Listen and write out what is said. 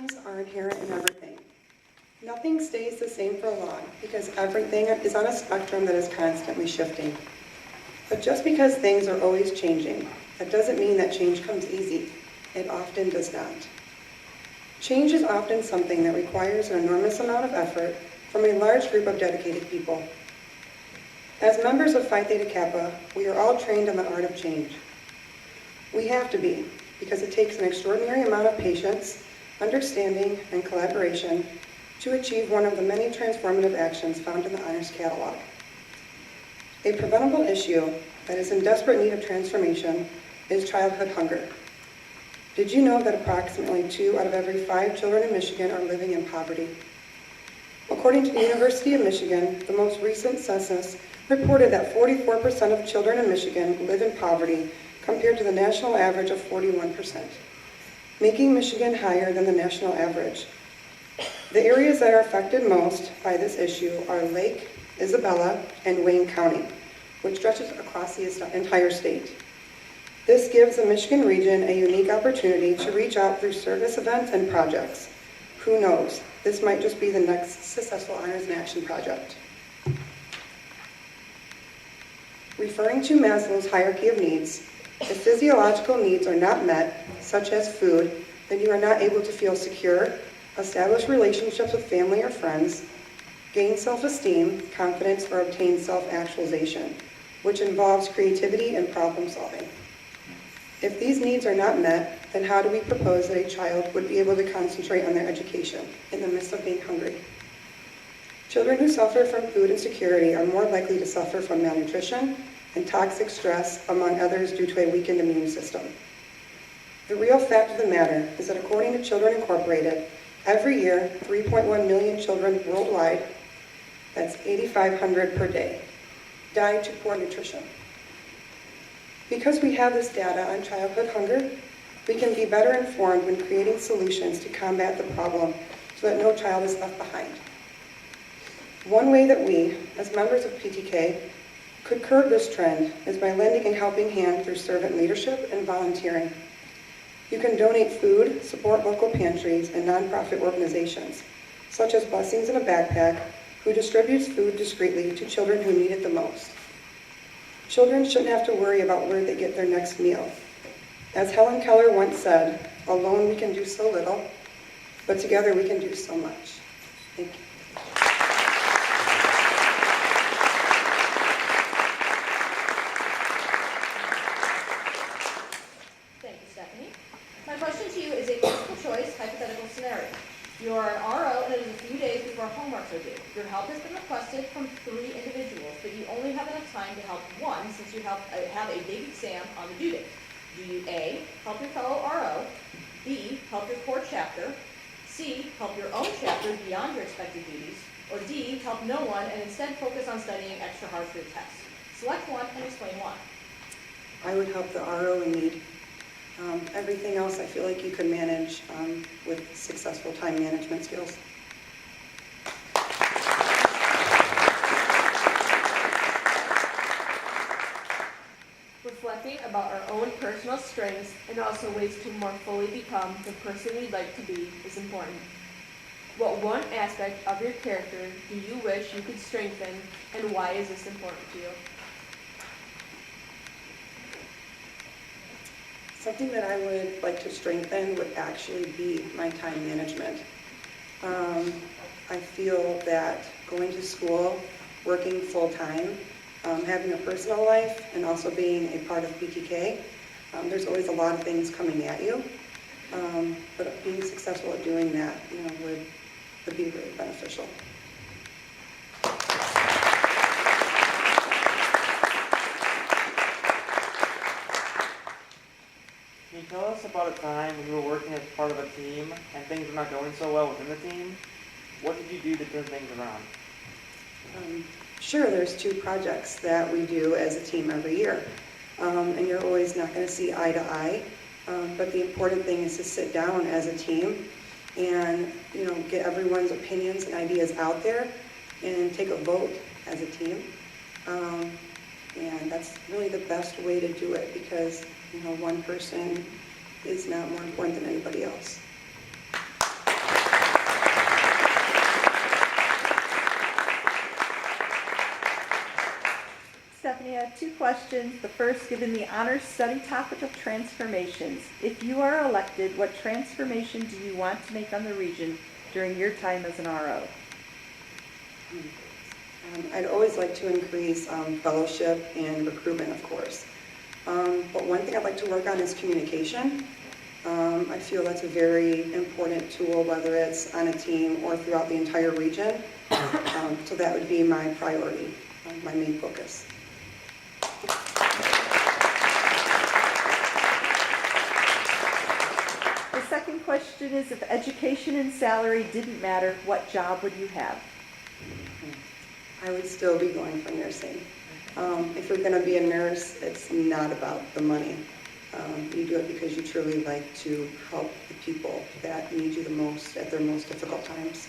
Emotions are inherent in everything. Nothing stays the same for long because everything is on a spectrum that is constantly shifting. But just because things are always changing, that doesn't mean that change comes easy. It often does not. Change is often something that requires an enormous amount of effort from a large group of dedicated people. As members of Phi Theta Kappa, we are all trained in the art of change. We have to be, because it takes an extraordinary amount of patience, understanding, and collaboration to achieve one of the many transformative actions found in the Honors Catalog. A preventable issue that is in desperate need of transformation is childhood hunger. Did you know that approximately 2 out of every 5 children in Michigan are living in poverty? According to the University of Michigan, the most recent census reported that 44% of children in Michigan live in poverty compared to the national average of 41%, making Michigan higher than the national average. The areas that are affected most by this issue are Lake, Isabella, and Wayne County, which stretches across the entire state. This gives the Michigan region a unique opportunity to reach out through service events and projects. Who knows, this might just be the next successful Honors in Action project. Referring to Maslow's hierarchy of needs, if physiological needs are not met, such as food, then you are not able to feel secure, establish relationships with family or friends, gain self-esteem, confidence, or obtain self-actualization, which involves creativity and problem solving. If these needs are not met, then how do we propose that a child would be able to concentrate on their education in the midst of being hungry? Children who suffer from food insecurity are more likely to suffer from malnutrition and toxic stress, among others, due to a weakened immune system. The real fact of the matter is that according to Children Incorporated, every year, 3.1 million children worldwide, that's 8,500 per day, die to poor nutrition. Because we have this data on childhood hunger, we can be better informed when creating solutions to combat the problem so that no child is left behind. One way that we, as members of PTK, could curb this trend is by lending a helping hand through servant leadership and volunteering. You can donate food, support local pantries, and nonprofit organizations, such as Blessings in a Backpack, who distributes food discreetly to children who need it the most. Children shouldn't have to worry about where they get their next meal. As Helen Keller once said, alone we can do so little, but together we can do so much. Thank you. Thank you, Stephanie. My question to you is a multiple choice hypothetical scenario. You are an RO and it is a few days before homeworks are due. Your help has been requested from 3 individuals, but you only have enough time to help 1 since you have a big exam on the due date. Do you A, help your fellow RO, B, help your core chapter, C, help your own chapter beyond your expected duties, or D, help no one and instead focus on studying extra hard for your test? Select one and explain why. I would help the RO in need. Everything else I feel like you could manage with successful time management skills. Reflecting about our own personal strengths and also ways to more fully become the person we'd like to be is important. What one aspect of your character do you wish you could strengthen, and why is this important to you? Something that I would like to strengthen would actually be my time management. I feel that going to school, working full-time, having a personal life, and also being a part of PTK, there's always a lot of things coming at you. But being successful at doing that, would be really beneficial. Can you tell us about a time when you were working as part of a team and things were not going so well within the team? What did you do to turn things around? Sure, there's 2 projects that we do as a team every year. And you're always not going to see eye to eye, but the important thing is to sit down as a team and get everyone's opinions and ideas out there and take a vote as a team. And that's really the best way to do it because one person is not more important than anybody else. 2 questions. The first, given the honors study topic of transformations, if you are elected, what transformation do you want to make on the region during your time as an RO? I'd always like to increase fellowship and recruitment, of course. But one thing I'd like to work on is communication. I feel that's a very important tool, whether it's on a team or throughout the entire region. So that would be my priority, my main focus. The second question is, if education and salary didn't matter, what job would you have? I would still be going for nursing. If you're going to be a nurse, it's not about the money. You do it because you truly like to help the people that need you the most at their most difficult times.